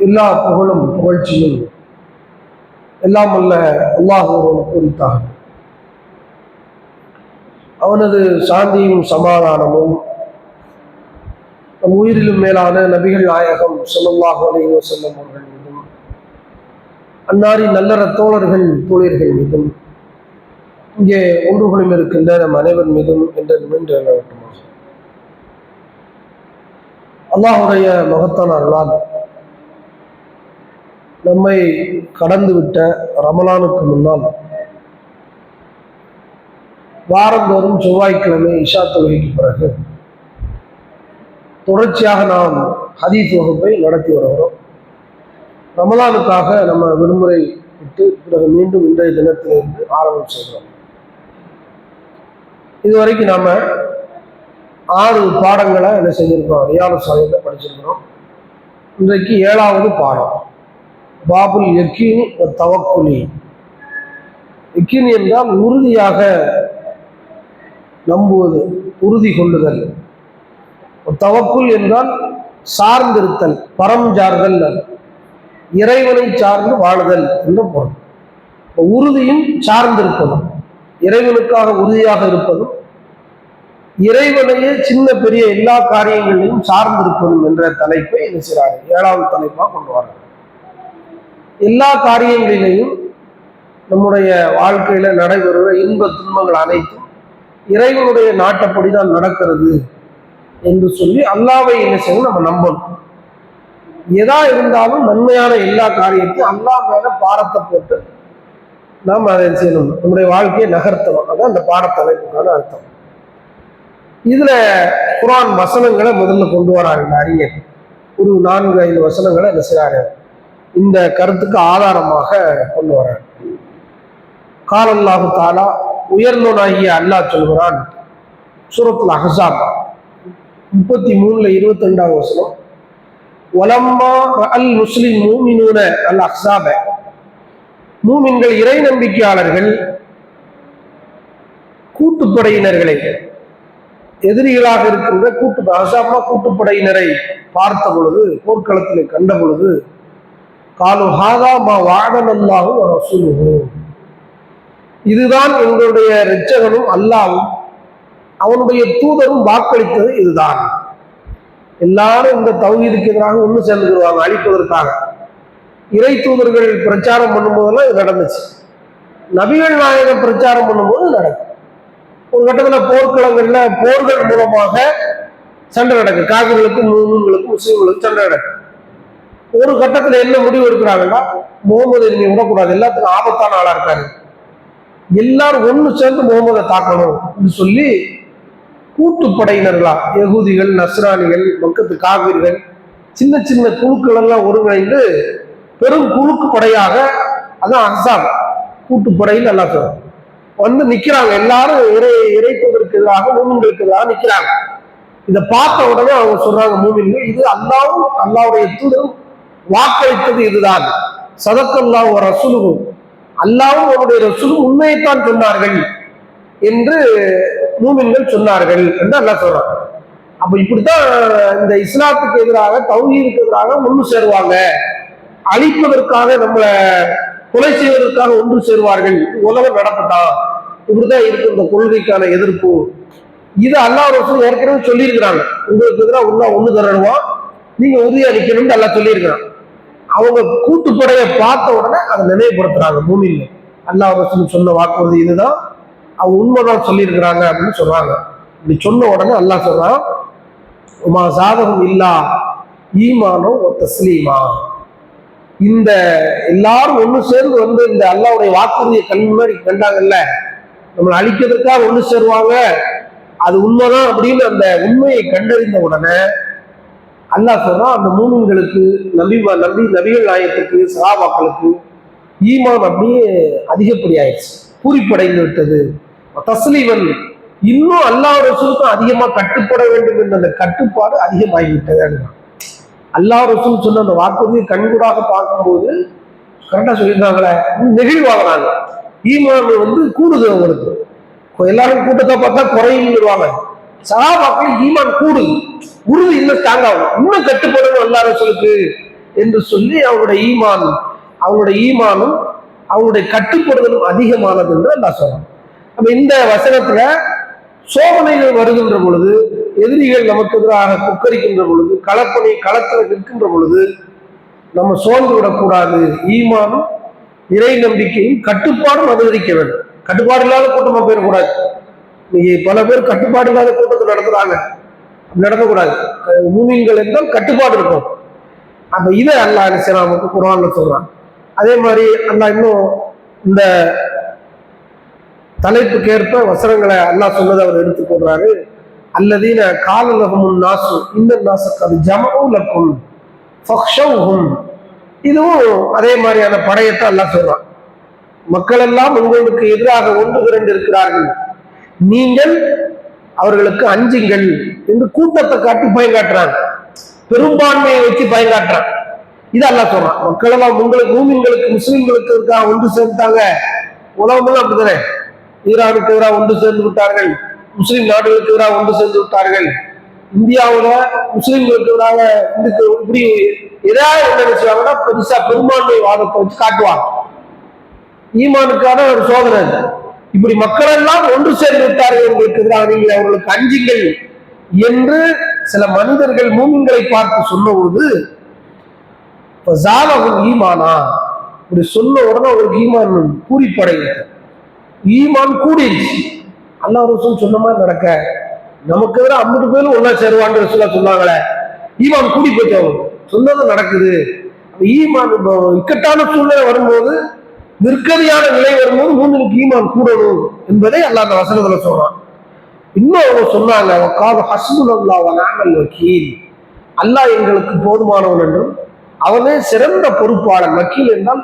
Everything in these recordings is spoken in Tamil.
எல்லா புகழும் புகழ்ச்சியும் எல்லாம் அல்ல அல்லாஹ்வுக்கு உரித்தாக. அவனது சாந்தியும் சமாதானமும் நம் உயிரிலும் மேலான நபிகள் நாயகம் ஸல்லல்லாஹு அலைஹி வஸல்லம் அவர்கள் மீதும், அன்னாரின் நல்லற தோழர்கள் தோழியர்கள் மீதும், இங்கே ஒன்றுகளும் இருக்கின்ற நம் அனைவர் மீதும் என்றும் நிலவட்டுமாக. அல்லாஹுடைய மகத்தான அருளால் நம்மை கடந்துவிட்ட ரமலானுக்கு முன்னால் வாரந்தோறும் செவ்வாய்க்கிழமை இஷா தொழுகைக்கு பிறகு தொடர்ச்சியாக நாம் ஹதீஸ் வகுப்பை நடத்தி வருகிறோம். ரமலானுக்காக நம்ம விடுமுறை விட்டு பிறகு மீண்டும் இன்றைய தினத்திலிருந்து ஆரம்பம் செய்கிறோம். இதுவரைக்கும் நாம 6 பாடங்களை என்ன செஞ்சிருக்கோம், ரியாதுஸ் ஸாலிஹீன்ல படிச்சிருக்கிறோம். இன்றைக்கு 7வது பாடம், பாபுல் யக்கீனி தவக்குலி. யக்கீன் என்றால் உறுதியாக நம்புவது, உறுதி கொள்ளுதல். தவக்குல் என்றால் சார்ந்திருத்தல், பரம் சார்தல், இறைவனை சார்ந்து வாழுதல் என்ற பொருள். உறுதியும் சார்ந்திருப்பதும், இறைவனுக்காக உறுதியாக இருப்பதும், இறைவனையே சின்ன பெரிய எல்லா காரியங்களையும் சார்ந்திருப்பதும் என்ற தலைப்பை என்ன செய்றாங்க, 7வது தலைப்பாக கொண்டு வராங்க. எல்லா காரியங்களிலையும் நம்முடைய வாழ்க்கையில நடைபெறுகிற இன்ப துன்பங்கள் அனைத்தும் இறைவனுடைய நாட்டப்படிதான் நடக்கிறது என்று சொல்லி அல்லாஹ்வை என்ன செய்யணும், நம்ம நம்பணும். எதா இருந்தாலும் நன்மையான எல்லா காரியத்தையும் அல்லாஹ் மேல பாரத்தை போட்டு நாம் அதை செய்யணும், நம்முடைய வாழ்க்கையை நகர்த்தணும். அதான் அந்த பாடத்தலைப்புக்கான அர்த்தம். இதுல குர்ஆன் வசனங்களை முதல்ல கொண்டு வராங்க அறிஞர். ஒரு 4-5 வசனங்களை என்ன செய்றாங்க, இந்த கருத்துக்கு ஆதாரமாக கொண்டு வராங்க. கால் அல்லாஹு தாலா, உயர்ந்தோனாகிய அல்லாஹ் சொல்கிறான் சூரத்துல் அஹ்ஸாப் 33ல 22வது வசனம், வலம்மா அல் முஸ்லிம் மூமினூன அல் அஹ்ஸாப, மூமின்கள் இறை நம்பிக்கையாளர்கள் கூட்டுப்படையினர்களை, எதிரிகளாக இருக்கின்ற கூட்டுப்படையினரை பார்த்த பொழுது, போர்க்களத்திலே கண்ட பொழுது, காலு ஹாதா மா வஅதனல்லாஹு வ ரசூலுஹு, இதுதான் எங்களுடைய இரட்சகனும் அல்லாஹ்வும் அவனுடைய தூதரும் வாக்களித்தது இதுதான். எல்லாரும் இந்த தௌஹீதுக்கு எதிராக ஒன்று சேர்ந்துருவாங்க அழிப்பதற்காக. இறை தூதர்கள் பிரச்சாரம் பண்ணும்போதெல்லாம் இது நடந்துச்சு. நபிகள் நாயகம் பிரச்சாரம் பண்ணும்போது நடக்கும். ஒரு கட்டத்துல போர்க்களங்கள்ல போர்கள் மூலமாக சண்டை நடக்கும். காபிர்களுக்கும் மூமின்களுக்கும் முஸ்லிம்களுக்கும் சண்டை நடக்கும். ஒரு கட்டத்துல என்ன முடிவு எடுக்கிறாங்கன்னா, முகமது நீ விடக்கூடாது, எல்லாத்துக்கும் ஆபத்தான ஆளா இருக்காரு, எல்லாரும் ஒண்ணு சேர்ந்து முகமதை தாக்கணும் சொல்லி கூட்டுப்படையினர்களா யகூதிகள், நஸ்ரானிகள், மக்கத்து காபிர்கள், சின்ன சின்ன குழுக்கள் எல்லாம் ஒருங்கிணைந்து பெரும் குழுக்கு படையாக, அதான் அஹ்ஸாப் கூட்டுப்படையில் எல்லாம் வந்து நிக்கிறாங்க. எல்லாரும் இறை தூதருக்கு எதிராக, மூமின்களுக்கு எதிராக நிக்கிறாங்க. இதை பார்த்த உடனே அவங்க சொல்றாங்க, மூமின்கள், இது அல்லாஹ்வும் அல்லாஹ்வுடைய தூதரும் வாக்களித்தது இதுதான். ஸதக்கல்லாஹு வ ரசூலுஹு, அல்லாஹ்வும் அவருடைய ரசூலும் உண்மையைத்தான் சொன்னார்கள் என்று மூமின்கள் சொன்னார்கள் என்று அல்லாஹ் சொல்றாங்க. அப்ப இப்படித்தான் இந்த இஸ்லாத்துக்கு எதிராக, தௌஹீதுக்கு எதிராக ஒன்று சேருவாங்க, அழிப்பதற்காக, நம்மளை கொலை செய்வதற்காக ஒன்று சேருவார்கள். உலகம் நடப்பட்டான், இப்படிதான் இருக்கு இந்த கொள்கைக்கான எதிர்ப்பு. இது அல்லாஹ் ரசூல் ஏற்கனவே சொல்லியிருக்கிறாங்க, உங்களுக்கு எதிராக ஒண்ணு தரணுமா, நீங்க உறுதியா நிக்கணும்னு அல்லாஹ் சொல்லியிருக்கிறாங்க. அவங்க கூட்டுப்படையை பார்த்த உடனே அதை நினைவுபடுத்துறாங்க மூமின்கள். அல்லாஹ் ரசூல் சொன்ன வாக்குறுதி இதுதான், அவங்க உண்மைதான் சொல்லியிருக்கிறாங்க அப்படின்னு சொல்றாங்க. இப்படி சொன்ன உடனே அல்லாஹ் சொல்றான், உமா சாதகம் இல்லா ஈமானோ தஸ்லீமா, இந்த எல்லாரும் ஒண்ணு சேர்ந்து வந்து இந்த அல்லாஹ்வுடைய வாக்குறுதியை கண் முன்னாடி கண்டாங்கல்ல, நம்மளை அழிக்கிறதுக்காக ஒண்ணு சேருவாங்க, அது உண்மைதான் அப்படின்னு அந்த உண்மையை கண்டறிந்த உடனே அல்லாஹ் சொல்றான், அந்த மூமின்களுக்கு, நபிகள் நாயகத்துக்கு, சஹாபாக்களுக்கு ஈமான் அப்படியே அதிகப்படி ஆயிடுச்சு, பூரிப்படைந்து விட்டது. தஸ்லீமன், இன்னும் அல்லாஹ் ரசூலுக்கும் அதிகமா கட்டுப்பட வேண்டும் என்ற அந்த கட்டுப்பாடு அதிகமாகிவிட்டது. அல்லாஹ் ரசூல் சொன்ன அந்த வாக்குறுதியை கண்கூடாக பார்க்கும்போது கரெக்டா சொல்லியிருந்தாங்களே, நெகிழ்வாங்க. ஈமான் வந்து கூடுது அவங்களுக்கு. எல்லாரும் கூட்டத்தை பார்த்தா குறையுவாங்க, சஹாபாக்கள் ஈமான் கூடுது, உறுதி இன்னும் ஸ்ட்ராங் ஆகும், இன்னும் கட்டுப்படணும் அல்லாஹ் ரசூலுக்கு என்று சொல்லி அவங்களுடைய ஈமானும் அவங்களுடைய கட்டுப்படுதலும் அதிகமானது என்று அல்லாஹ் சொல்றான். அப்ப இந்த வசனத்துல சோதனைகள் வருகின்ற பொழுது, எதிரிகள் நமக்கு எதிராக கொக்கரிக்கின்ற பொழுது, களத்தில் நிற்கின்ற பொழுது நம்ம சோர்ந்து விடக்கூடாது. ஈமானும் இறை நம்பிக்கையும் கட்டுப்பாடும் அதிகரிக்க வேண்டும். கட்டுப்பாடு இல்லாத கூட்டமா போயிடக்கூடாது. இன்னைக்கு பல பேர் கட்டுப்பாடு இல்லாத கூட்டத்தை நடத்துறாங்க. நடக்கக்கூடாது. மூமின்கள் என்றால் கட்டுப்பாடு இருக்கும். அப்ப இதை அல்லாஹ் நமக்கு குர்ஆன்ல சொல்றான். அதே மாதிரி அல்லாஹ் இன்னும் இந்த தலைப்புக்கேற்ப வசனங்களை அல்லாஹ் சொன்னதை அவர் எடுத்து போடுறாரு. அல்லதீன காலலஹுமுன் நாசு இன்ன நாசக்கது ஜமஉ லக்கும் ஃபக்ஷவுஹும். இதுவும் அதே மாதிரியான படையத்தை அல்லாஹ் சொல்றான். மக்கள் எல்லாம் உங்களுக்கு எதிராக ஒன்று திரண்டு இருக்கிறார்கள், நீங்கள் அவர்களுக்கு அஞ்சுங்கள் என்று கூட்டத்தை காட்டி பயங்காட்டுறாங்க. பெரும்பான்மையை வச்சு பயங்காட்டுறான். இது அல்லாஹ் சொல்றான். மக்கள் எல்லாம் உங்களுக்கு மூமின்களுக்கு முஸ்லிம்களுக்கு இருக்காக ஒன்று சேர்ந்தாங்க. உலகமெல்லாம் அப்படித்தானே, ஈரானுக்கு எதிராக ஒன்று சேர்ந்து விட்டார்கள், முஸ்லிம் நாடுகளுக்கு எதிராக ஒன்று சேர்ந்து விட்டார்கள். இந்தியாவுல முஸ்லிம்களுக்கு எதிராக இப்படி ஏதாவது என்ன நினைச்சாங்கன்னா பெருசா பெரும்பான்மை வாதத்தை வச்சு காட்டுவாங்க. ஈமானுக்கான ஒரு சோதனை. இப்படி மக்கள் எல்லாம் ஒன்று சேர்ந்து விட்டார்கள், உங்களுக்கு எதிராக நீங்கள் அவர்களுக்கு அஞ்சுங்கள் என்று சில மனிதர்கள் மூமின்களை பார்த்து சொன்ன பொழுது ஈமானா இப்படி சொன்ன உடனே அவருக்கு ஈமான் பூரிப்படைகிறது. ஈமான் கூடிருச்சு. அல்லாஹ் ரசூல் சொன்ன மாதிரி நடக்க நமக்கு எதிராக 50 பேரும் ஒன்னா சேருவான்னு ரசூலா சொன்னாங்களே, ஈமான் கூடி போயிட்டவங்க சொன்னது நடக்குது. ஈமான் இக்கட்டான சூழ்நிலை வரும்போது, நிற்கதியான நிலை வரும்போது மூமினுக்கு ஈமான் கூடணும் என்பதை அல்லாஹ் அந்த வசனத்துல சொல்றான். இன்னும் அவங்க சொன்னாங்க, ஹஸ்புனல்லாஹ் வ நிஅமல் வக்கீல், அல்லாஹ் எங்களுக்கு போதுமானவன் என்றும் அவனே சிறந்த பொறுப்பாளன். வக்கீல் என்றால்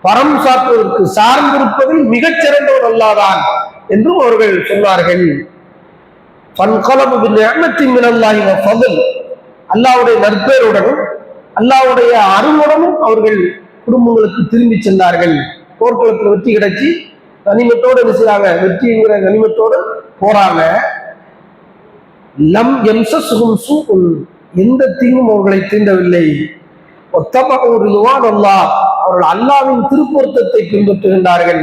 பரம் சாற்றுவதற்கு சார்ந்திருப்பதில் மிகச் சிறந்தவன் அல்லாதான் என்றும் அவர்கள் சொன்னார்கள். அல்லாஹ்வுடைய நற்பேருடனும் அல்லாஹ்வுடைய அருளுடனும் அவர்கள் குடும்பங்களுக்கு திரும்பி சென்றார்கள். போர்க்களத்தில் வெற்றி கிடைச்சி கனிமத்தோடு என்ன செய்றாங்க, வெற்றிங்கிற கனிமத்தோடு போறாங்க. லம் எம்சஸ்ஹும் சூஉன், எந்த தீங்கும் அவர்களை தீண்டவில்லை. ஒத்தபஉ ரிதுவானல்லாஹ், அவர்கள் அல்லாஹ்வின் திருப்பொருத்தத்தை பின்பற்றுகின்றார்கள்.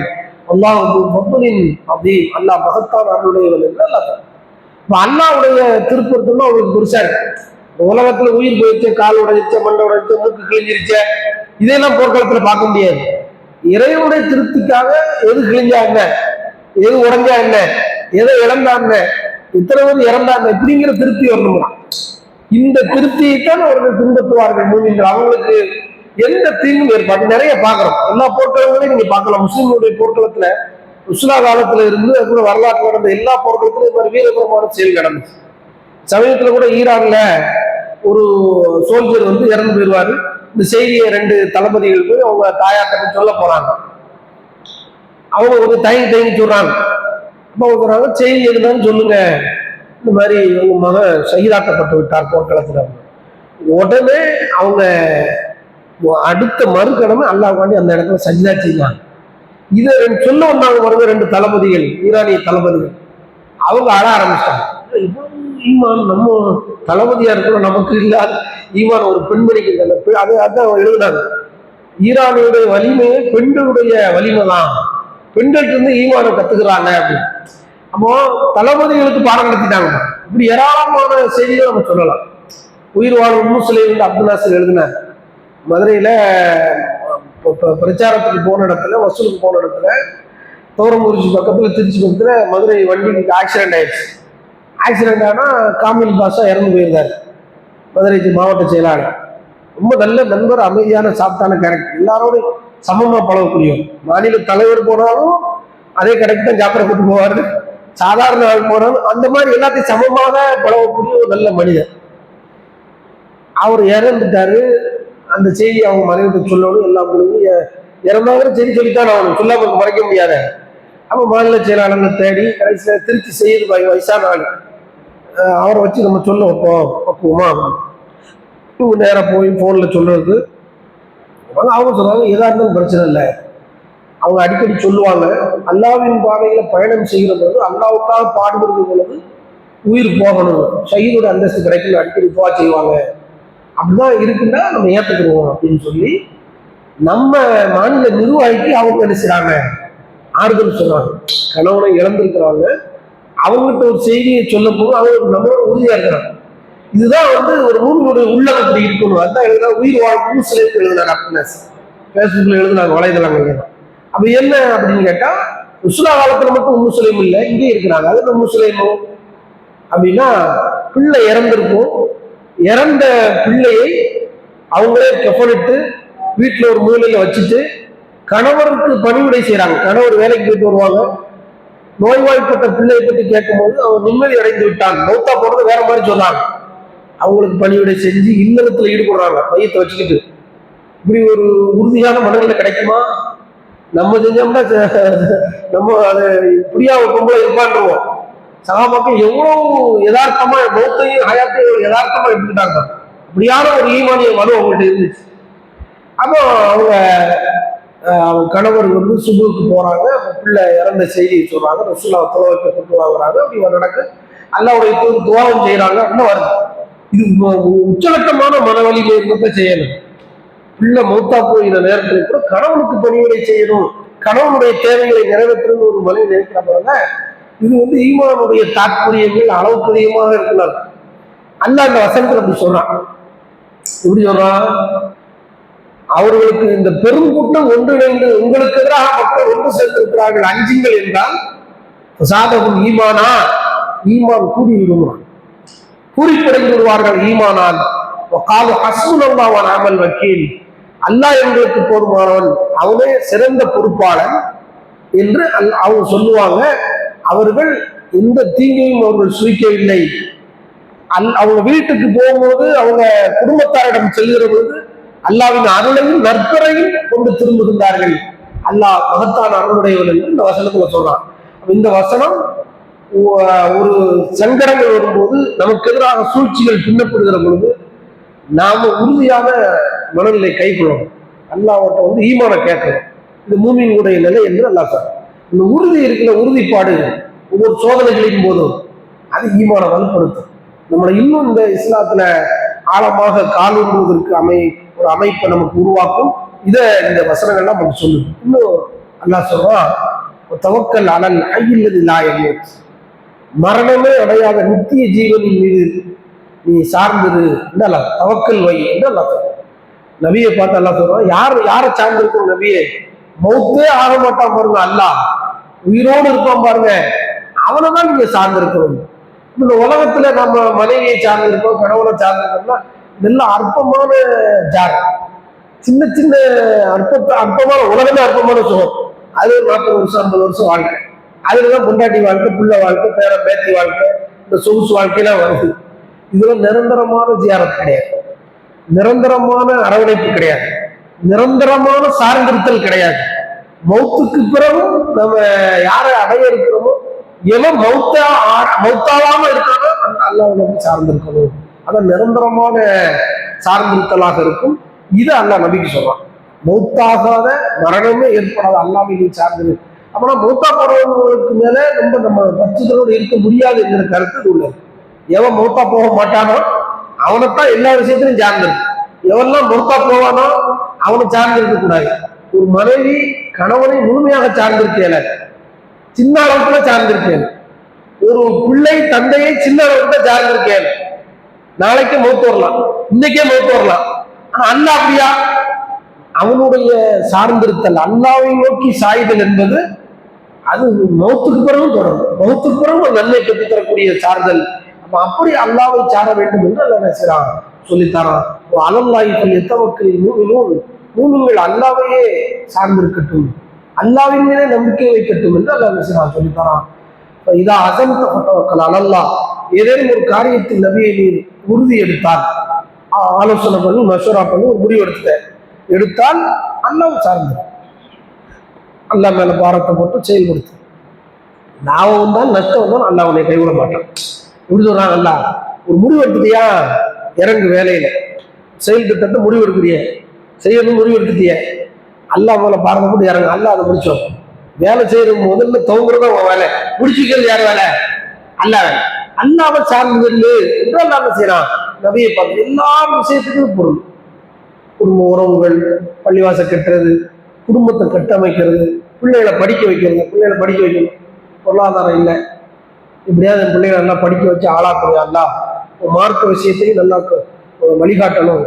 அல்லாஹ் ஃபத்லின் அதீம், அல்லாஹ் மகத்தான அருளுடையவன் என்று அல்லாஹ். அல்லாஹ்வுடைய திருப்பொருத்தம் அவங்களுக்கு பெருசா இருக்கு. உலகத்துல உயிர் போயிடுச்சு, கால் உடைச்ச, மண்டை உடைச்ச, மூக்கு கிழிஞ்சிருச்ச, இதெல்லாம் போர்க்களத்துல பார்க்க முடியாது. இறைவனுடைய திருப்திக்காக எது கிழிஞ்சா என்ன, எது உடைஞ்சா என்ன, எதை இழந்தா என்ன, இத்தனை பேர் இறந்தா என்ன, இப்படிங்கிற திருப்தி வரணும்னா இந்த திருப்தியைத்தான் அவர்கள் பின்பற்றுவார்கள் மூமின்கள். அவங்களுக்கு எந்த தீங்கும் ஏற்பாடு நிறைய பார்க்கிறோம். எல்லா போர்க்களங்களையும் நீங்க பார்க்கலாம். முஸ்லிம்களுடைய போர்க்களத்துல உஸ்லா காலத்துல இருந்து அதுக்கூட வரலாற்று நடந்த எல்லா போர்க்களத்திலும் இது மாதிரி வீரபுரமான செயல் நடந்துச்சு. சமயத்துல கூட ஈரான்ல ஒரு சோல்ஜர் இறந்து போயிடுவாரு. இந்த செய்தியை 2 தளபதிகள் போய் அவங்க தாயாட்ட சொல்ல போறாங்க. அவங்க தயங்கி சொல்றாங்க. அப்ப அவங்க சொல்றாங்க, செய்தி எதுனாலும் சொல்லுங்க, இந்த மாதிரி உங்க மகன் ஷஹீதாக்கப்பட்டு விட்டார் போர்க்களத்துல. உடனே அவங்க அடுத்த மறுக்கடமை அல்லாஹ்வுக்காண்டி அந்த இடத்துல சஜ்தா செய்யலாம். இதை சொல்ல வந்தாங்க பாருங்க 2 தளபதிகள், ஈரானிய தளபதிகள். அவங்க அழ ஆரம்பிச்சிட்டாங்க. ஈமான் நம்ம தளபதியா இருக்கணும், நமக்கு இல்லாத ஈமான் ஒரு பெண்மணிக்கு அதான் எழுதினாங்க. ஈரானுடைய வலிமையே பெண்களுடைய வலிமை தான், பெண்கள்கிட்ட இருந்து ஈமானை கத்துக்கிறாங்க அப்படின்னு. அப்போ தளபதிகளுக்கு பாடம் நடத்திட்டாங்க. இப்படி ஏராளமான செய்திகளை நம்ம சொல்லலாம். உயிர் வாழும் உம்மு சுலைம் அப்துல் நாசர் எழுதினார். மதுரையில பிரச்சாரத்துக்கு போன இடத்துல, வசூலுக்கு போன இடத்துல, தோரமுறிச்சி பக்கத்துல, திருச்சி பக்கத்துல மதுரை வண்டிக்கு ஆக்சிடென்ட் ஆயிடுச்சு. ஆக்சிடென்ட் ஆனா காமில் பாஷா இறந்து போயிருந்தார், மதுரை மாவட்ட செயலாளர். ரொம்ப நல்ல நண்பர், அமைதியான சாப்பிட்டான கேரக்டர், எல்லாரோடும் சமமா பழகக்கூடியவர். மாநில தலைவர் போனாலும் அதே கடைக்கு தான் சாப்பிட கூட்டு போவாரு, சாதாரண ஆள் போனாலும் அந்த மாதிரி எல்லாத்தையும் சமமாக பழகக்கூடிய ஒரு நல்ல மனிதர். அவர் இறந்துட்டாரு. அந்த செய்தி அவங்க மனைவிட்டு சொல்லணும். எல்லா பொழுதும் இறந்தாங்கிற செய்தி சொல்லித்தான் அவனுக்கு சொல்லாம மறைக்க முடியாத. அப்ப மாநில செயலாளர்களை தேடி கடைசியில திருச்சி செய்து வயசான ஆள், அவரை வச்சு நம்ம சொல்ல வைப்போம் பக்குவமா. இவங்க நேரம் போய் போன்ல சொல்றது. அவங்க சொல்றாங்க, எதா இருந்தாலும் பிரச்சனை இல்லை. அவங்க அடிக்கடி சொல்லுவாங்க, அல்லாஹ்வின் பாதையில பயணம் செய்கிற பொழுது, அல்லாஹ்வுக்காக பாடுபடுகிற பொழுது உயிர் போகணும், ஷஹீதோட அந்தஸ்து கிடைக்கணும், அடிக்கடி துஆ செய்வாங்க அப்படிதான் இருக்குன்னா நம்ம ஏத்துக்கிடுவோம் அப்படின்னு சொல்லி நம்ம மாநில நிர்வாகிக்கு அவங்க என்ன செய்றாங்க, ஆறுதல் சொல்றாங்க. கணவனை இழந்திருக்கிறாங்க, அவங்ககிட்ட ஒரு செய்தியை சொல்ல போது அவங்க நம்மளோட உறுதியா இருக்கிறாங்க. இதுதான் ஒரு மூவியோட உள்ளம் அப்படி இருக்கணும். அதான் எழுதுனா உயிர் வாழ்க்கை சிலைக்கு எழுதுனாங்க அப்படின்னு பேஸ்புக்ல எழுதுனாங்க, வலைதளங்கள்ல. அப்ப என்ன அப்படின்னு கேட்டா, உஸ்லா காலத்துல மட்டும் முஸ்லீம் இல்லை, இங்கே இருக்கிறாங்க. அது நம்ம முஸ்லீமும் அப்படின்னா பிள்ளை இறந்திருக்கும், இறந்த பிள்ளையை அவங்களே கெப்பனிட்டு வீட்டுல ஒரு மூலையில வச்சுட்டு கணவருக்கு பணிவிடை செய்யறாங்க. கணவர் வேலைக்கு போயிட்டு வருவாங்க, நோய்வாய்ப்பட்ட பிள்ளையை பற்றி கேட்கும் போது அவன் நிம்மதி அடைந்து விட்டான், மௌத்தா போறது வேற மாதிரி சொன்னாங்க. அவங்களுக்கு பணிவிடை செஞ்சு இல்லறத்துல ஈடுபடுறாங்க மையத்தை வச்சுக்கிட்டு. இப்படி ஒரு உறுதியான மனநிலை கிடைக்குமா? நம்ம செஞ்சோம்னா நம்ம அதை இப்படியா ஒரு பொம்பளை இருப்பான்ருவோம். சகாபாக்கள் எவ்வளவு யதார்த்தமா மௌத்தையும் ஹயாத்தையும் யதார்த்தமா எடுத்துக்கிட்டாங்க. அப்படியான ஒரு ஈமானிய மனு அவங்கள்ட்ட இருந்துச்சு. அப்போ அவங்க கணவர் சுபுக்கு போறாங்க, பிள்ளை இறந்த செய்தியை சொல்றாங்க, ரசூலுல்லாஹ் தொலை வைக்கப்பட்டு வாங்குறாங்க. அப்படி நடக்கு, அல்லாஹ்வுடைய துவாவும் செய்யறாங்க. இன்னும் வருது. இது உச்சகட்டமான மன வலிமை இருந்ததை செய்யணும். பிள்ளை மௌத்தா போயின நேரத்தில் கூட கணவனுக்கு பணிவிடை செய்யணும், கணவனுடைய தேவைகளை நிறைவேற்றணும் ஒரு மனிதன் நினைக்கிறப்ப இது ஈமானுடைய தாற்பயங்கள் அளவுக்கு அதிகமாக இருக்கிறார். அல்லாஹ் அந்த வசனத்தில் அப்படி சொல்றான். எப்படி சொல்றான்? அவர்களுக்கு இந்த பெருங்கூட்டம் ஒன்றிணைந்து உங்களுக்கு எதிராக மக்கள் ஒன்று சேர்ந்திருக்கிறார்கள், அஞ்சுங்கள் என்றால் சாதகம் ஈமானா, ஈமான் கூடி விடுவான், கூறிப்படைந்து விடுவார்கள் ஈமானால். காலு ஹஸ்புனல்லாஹு வ நிஅமல் வக்கீல், அல்லாஹ் எங்களுக்கு போதுமானவன், அவனே சிறந்த பொறுப்பாளன் என்று அவங்க சொல்லுவாங்க. அவர்கள் எந்த தீங்கையும் அவர்கள் சுரிக்கவில்லை. அவங்க வீட்டுக்கு போகும்போது அவங்க குடும்பத்தாரிடம் செல்கிற பொழுது அல்லாவின் அருளையும் நற்பரையும் கொண்டு திரும்புகின்றார்கள். அல்லாஹ் மகத்தான அருளுடையவன் என்று இந்த வசனத்துல சொல்றான். இந்த வசனம் ஒரு சங்கடங்கள் வரும்போது, நமக்கு எதிராக சூழ்ச்சிகள் பின்னப்படுகிற பொழுது நாம உறுதியான மனநிலை கைக்கொள்ளணும். அல்லாஹ்விட்ட ஈமான கேட்கணும். இது மூமினுடைய நிலை என்று அல்லாஹ் சொல்றான். இந்த உறுதி இருக்கிற உறுதிப்பாடு ஒவ்வொரு சோதனைகளின் போதும் அது ஈமான வலுப்படுத்தும். நம்மளை இன்னும் இந்த இஸ்லாத்துல ஆழமாக காலூன்றுவதற்கு ஒரு அமைப்பை நமக்கு உருவாக்கும். இதை இந்த வசனங்கள்லாம் நமக்கு சொல்லுது. இன்னும் அல்லாஹ் சொல்றான், தவக்கல் அலல் ஹய்யில்லதி லா யமூத், மரணமே அடையாத நித்திய ஜீவனின் மீது நீ சார்ந்தது என்று அல்லாஹ், தவக்கல் வை என்று அல்லாஹ் சொல்றான். நபியை பார்த்து அல்லாஹ் சொல்றான், யாரை சார்ந்திருக்கும் நபியே? மௌத்தே ஆக மாட்டான் பாருங்க, அல்லாஹ் உயிரோடு இருப்பான் பாருங்க, அவனை தான் நீங்க சார்ந்திருக்கணும். இந்த உலகத்துல நம்ம மனைவியை சார்ந்திருக்கோம், கணவனை சார்ந்திருக்கோம்னா இதெல்லாம் அற்பமான ஜார், சின்ன சின்ன அற்பமான உலகமே அற்பமான சுகம். அது 40 வருஷம் 50 வருஷம் வாழ்க்கை, அதுலதான் பொண்டாட்டி வாழ்க்கை, பிள்ளை வாழ்க்கை, பேர பேத்தி வாழ்க்கை, இந்த சொகுசு வாழ்க்கையெல்லாம் வருது. இதெல்லாம் நிரந்தரமான ஜியாரத் கிடையாது, நிரந்தரமான அரவணைப்பு கிடையாது, நிரந்தரமான சார்ந்திருத்தல் கிடையாது. மௌத்துக்கு பிறகும் நம்ம யாரை அடைய இருக்கிறோமோ, எவன் மௌத்தாவாம இருக்கானோ அந்த அல்லாஹ் நபி சார்ந்திருக்கணும். அதான் நிரந்தரமான சார்ந்திருத்தலாக இருக்கும். இது அல்லாஹ் நபிக்கு சொல்றான். மௌத்தாகாத, மரணமே ஏற்படாத அல்லாஹ்வை நீ சார்ந்து. அப்பனா மௌத்தா போறவங்களுக்கு மேல நம்ம பட்சத்தோடு இருக்க முடியாது என்கிற கருத்து இது உள்ளது. எவன் மௌத்தா போக மாட்டானோ அவனைத்தான் எல்லா விஷயத்திலும் சார்ந்திருக்கு. எவெல்லாம் மௌத்தா போவானோ அவனை சார்ந்திருக்க கூடாது. ஒரு மனைவி கணவனை முழுமையாக சார்ந்திருக்கேன், சின்ன அளவுக்குள்ள சார்ந்திருக்கேன். ஒரு பிள்ளை தந்தையை சின்ன அளவுக்கு சார்ந்திருக்கேன். நாளைக்கு மௌத்து வரலாம், இன்னைக்கே மௌத்து வரலாம். ஆனா அல்லாஹ் அப்படியா? அவனுடைய சார்ந்திருத்தல், அல்லாஹ்வை நோக்கி சாய்தல் என்பது அது மௌத்துக்கு பிறகும் தொடரும். மௌத்துக்கு பிறகு நன்மை பெற்று தரக்கூடிய சார்தல். அப்படி அல்லாஹ்வை சார வேண்டும் என்று அல்லாஹ் நினைச்சான், சொல்லித்தரான். அலல்லாஹி ஃபல்யத்தவக்கலில் மூமினூன், மூமின்கள் அல்லாஹ்வையே சார்ந்திருக்கட்டும், அல்லாஹ்வின் மீதே நம்பிக்கை வைக்கட்டும் என்று அல்லாஹ் நினைச்சான், சொல்லித்தரான். இதா அஸம்த ஃபதவக்கல் அலல்லாஹ், ஏதேனும் ஒரு காரியத்தில் நபியை நீர் உறுதி எடுத்தால், ஆலோசனை பண்ணி மஷூரா பண்ணி ஒரு முடிவு எடுத்தால் அல்லாஹ் சார்ந்து, அல்லாஹ் மேல பாரத்தை போட்டு செயல்படுத்து. லாபம் வந்தால் நஷ்டம் வந்தால் அல்லாஹ் உன்னை கைவிட மாட்டான். இப்படி சொல்றாங்க. அல்லாஹ் ஒரு முடிவு எடுத்துட்டியா, இறங்கு வேலையில, செயல் திட்டத்தை முடிவு எடுக்கிறிய, செய்யணும் முடிவு எடுத்துட்டிய, அல்லாஹ் மேல பாரத்தை போட்டு இறங்கு, அல்லாஹ் அதை முடிச்சோம். வேலை செய்யற முதல்ல தோங்குறத உன் வேலை, முடிச்சுக்கிறது யார் வேலை? அல்லாஹ் வேலை. அல்லாஹ்வை சார்ந்து என்று அல்லாஹ் செய்யறான். நபியை பார்த்து எல்லா விஷயத்துக்கும் பொருள். குடும்ப உறவுகள், பள்ளிவாசல் கட்டுறது, குடும்பத்தை கட்டமைக்கிறது, பிள்ளைகளை படிக்க வைக்கணும். பொருளாதாரம் இல்லை, இப்படியாவது என் பிள்ளைகளை நல்லா படிக்க வச்சு ஆளாக்கணும், மார்க்க விஷயத்தையும் நல்லா வழிகாட்டணும்,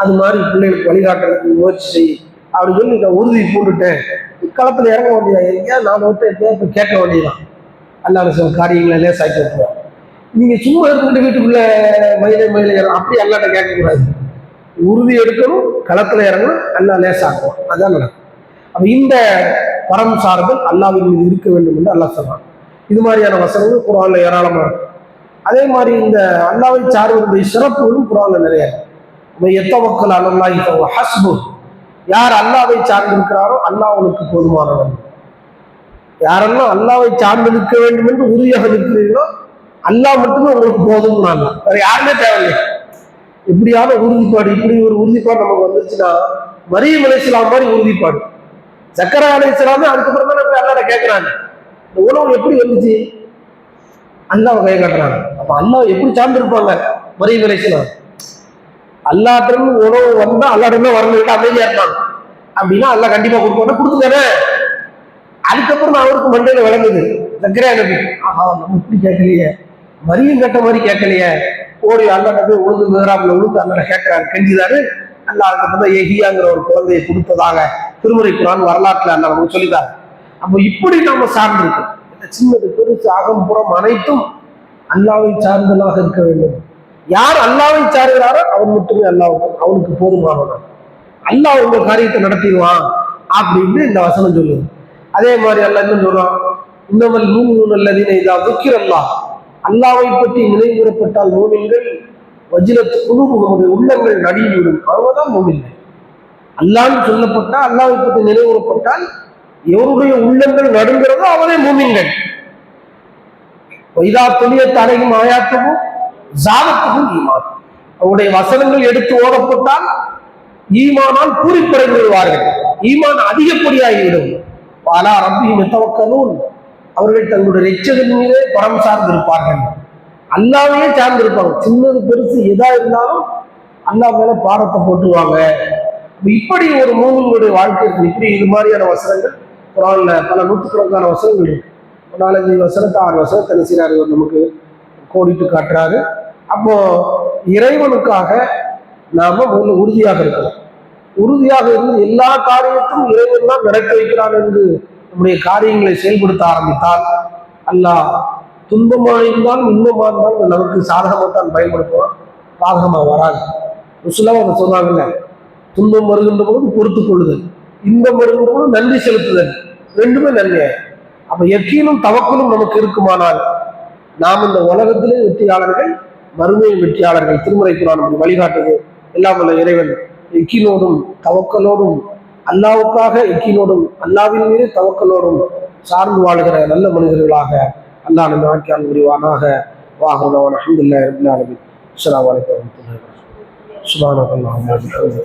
அது மாதிரி பிள்ளைகளுக்கு வழிகாட்டுறதுக்கு முயற்சி செய் அப்படின்னு சொல்லி நான் உறுதி போட்டுட்டேன். களத்துல இறங்க வேண்டியதா, எங்கேயா நான் இப்ப கேட்க வேண்டியதான். அல்லாஹ் சில காரியங்களை லேசாக்கி வைப்போம். நீங்க சும்மா இருந்துட்டு வீட்டுக்குள்ள மயிலை அப்படி அல்லாட்ட கேட்கக்கூடாது. உறுதி எடுக்கணும், களத்துல இறங்கணும், அல்லாஹ் லேசாக்கும், அதான் நடக்கும். அப்ப இந்த பரம் சார்பில் அல்லாஹ்வின் மீது இருக்க வேண்டும் என்று அல்லாஹ் சொல்றான். இது மாதிரியான வசனங்கள் குர்ஆன்ல ஏராளமா இருக்கு. அதே மாதிரி இந்த அல்லாஹ்வை சார்புடைய சிறப்புகளும் குர்ஆன்ல நிறைய இருக்கு. எத்தவக்கல் அலல்லாஹி ஃபஹுவ ஹஸ்புஹ், யார் அல்லாஹ்வை சார்ந்திருக்கிறாரோ அல்லாஹ் அவனுக்கு போதுமானவன். யாரெல்லாம் அல்லாஹ்வை சார்ந்து நிற்க வேண்டும் என்று உறுதியாக நிற்கிறீர்களோ அல்லாஹ் மட்டுமே உங்களுக்கு போதும். வேற யாருமே தேவையில்லை. இப்படியான உறுதிப்பாடு, இப்படி ஒரு உறுதிப்பாடு நமக்கு வந்துச்சுன்னா மரியம் அலைஹிஸ்ஸலாம் மாதிரி உறுதிப்பாடு. சக்கரா அலைஹிஸ்ஸலாமே அதுக்கப்புறம் தான் போய் அல்லாஹ்ட்ட கேட்கிறாங்க, இந்த உணவு எப்படி வந்துச்சு? அல்லாஹ் கை காட்டுறாங்க. அப்ப அல்லாஹ் எப்படி சார்ந்திருப்பாங்க மரியம் அலைஹிஸ்ஸலாம்? அல்லாஹ்ட்ட உணவு வந்தா அல்லாஹ்ட்ட வரணும், அமைதியா இருப்பாங்க. அப்படின்னா அல்லாஹ் கண்டிப்பா கொடுத்துட்டானே. அதுக்கப்புறம் அவருக்கு மண்டையில விளங்குது, சக்கரையா நபி, ஆஹா நம்ம இப்படி கேட்கலையே, மரியம் கேட்ட மாதிரி கேட்கலையே, ஓடி அல்லாஹ்ட்ட போய் உழுது மேராப்ல உழுந்து அல்லாஹ்ட்ட கேட்கிறாரு, கெஞ்சிதாரு. அல்லாஹ் அதுக்கப்புறம் எஹியாங்கிற ஒரு குழந்தையை கொடுத்ததாக திருமறை குர்ஆன் வரலாற்றுல அல்லாஹ் நமக்கு சொல்லிட்டாரு. அப்போ இப்படி நம்ம சார்ந்திருக்கோம். சின்னது பெருசு அகம்புறம் அனைத்தும் அல்லாஹ்வை சார்ந்ததாக இருக்க வேண்டும். யார் அல்லாஹ்வை சார்கிறாரோ அவன் மட்டுமே அவனுக்கு போதுமானவன். அல்லாஹ் உங்க காரியத்தை நடத்திடுவான் அப்படின்னு இந்த வசனம் சொல்லுது. அதே மாதிரி அல்லாஹ் என்ன சொல்றான், இன்னமல் மூமினூன அல்லதீன இதா ذுக்கிரல்லாஹ், அல்லாஹ்வை பற்றி நினைவுறப்பட்டால் மூமின்கள் வஜிலத் குலூபுஹும், உள்ளங்கள் நடுங்கிவிடும், அவங்கதான் மூமின்கள். அல்லாஹ்னு சொல்லப்பட்டா, அல்லாஹ்வை பற்றி நினைவுறப்பட்டால் எவருடைய உள்ளங்கள் நடுங்கிறதோ அவரே மூமின்கள். இதா துலியத் அலைஹிம் ஆயாத்துஹு ஸாதத்துஹும் ஈமான், அவருடைய வசனங்கள் எடுத்து ஓதப்பட்டால் ஈமானால் பூரிப்படைந்து விடுவார்கள், ஈமான் அதிகப்படியாகிவிடும். அலா ரப்பிஹிம் யதவக்கலூன், அவர்கள் தங்களுடைய இரட்சகன் மீதே பரம் சார்ந்திருப்பார்கள், அல்லாஹ்வையே சார்ந்திருப்பாங்க. சின்னது பெருசு எதா இருந்தாலும் அல்லாஹ் மேல பாரத்தை போட்டுருவாங்க. இப்படி ஒரு மூமினுடைய வாழ்க்கை இருக்கு. இப்படி இது மாதிரியான வசனங்கள் குர்ஆன்ல பல நூற்றுக்கணக்கான வசனங்கள் இருக்கு. 4-5 வசனத்தை 6 வசனத்தை நினைச்சாரு நமக்கு கோடிட்டு காட்டுறாரு. அப்போ இறைவனுக்காக நாம முதல்ல உறுதியாக இருக்கலாம். உறுதியாக இருந்து எல்லா காரியத்தையும் இறைவன் தான் நடக்க வைக்கிறான் என்று நம்முடைய காரியங்களை செயல்படுத்த ஆரம்பித்தால் அல்லாஹ் துன்பமாக இருந்தாலும் இன்பமாக இருந்தாலும் நமக்கு சாதகமாக தான் பயன்படுத்துவான், பாதகமாக வராது. ருசுலாக அதை சொல்றாங்கல்ல, துன்பம் வருகின்ற போது பொறுத்துக் கொள்ளுதல், இன்பம் வருகின்ற போது நன்றி செலுத்துதல், ரெண்டுமே நன்மை. அப்ப யக்கீனும் தவக்கலும் நமக்கு இருக்குமானால் நாம் இந்த உலகத்திலே வெற்றியாளர்கள், மறுமையின் வெற்றியாளர்கள். திருமறை குர்ஆன் நமக்கு வழிகாட்டுது. எல்லாம் வல்ல இறைவன் யக்கீனோடும் தவக்கலோடும், அல்லாஹ்வுக்காக யக்கீனோடும் அல்லாஹ்வின் மீது தவக்கலோடும் சார்ந்து வாழ்கிற நல்ல மனிதர்களாக அல்லாஹ் நம்ம ஆக்கியால் புரிவானாக. வாஹுதவான் அல்ஹம்துலில்லாஹி ரப்பில் ஆலமீன். அஸ்ஸலாமு அலைக்கும் வரஹ்மத்துல்லாஹி வபரகாத்துஹு. சுப்ஹானல்லாஹி வபிஹம்திஹி.